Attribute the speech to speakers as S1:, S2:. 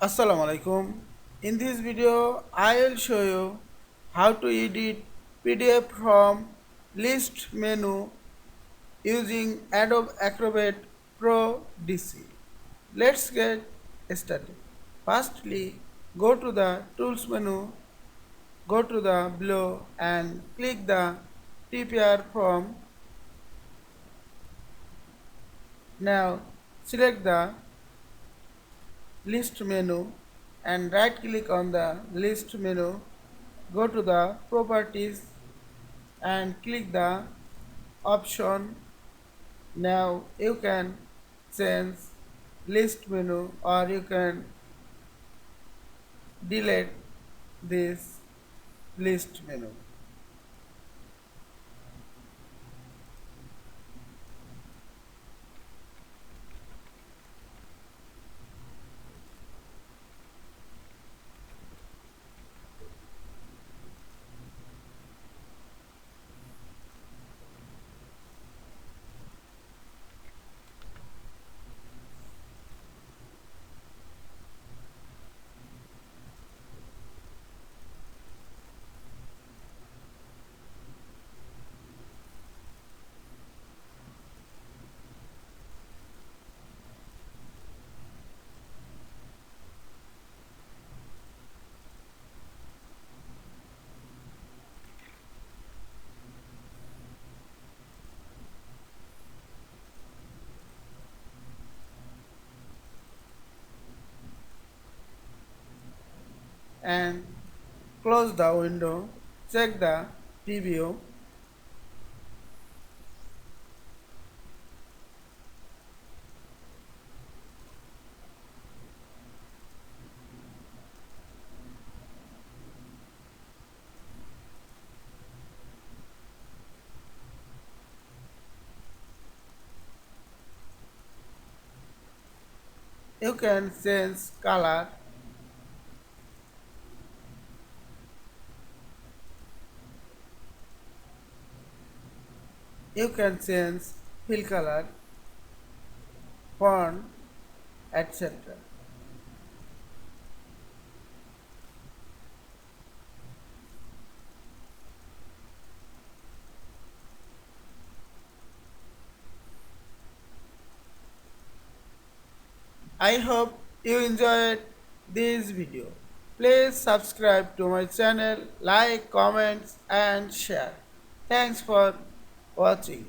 S1: Assalamu Alaikum. In this video, I will show you how to edit PDF from list menu using Adobe Acrobat Pro DC. Let's get started. Firstly, go to the Tools menu, go to the below and click the TPR from. Now select the list menu and right click on the list menu, go to the properties and click the option. Now you can change list menu or you can delete this list menu. And close the window, check the preview. You can change color, you can change fill color, font, etc. I hope you enjoyed this video. Please subscribe to my channel, like, comment and share. Thanks for watching.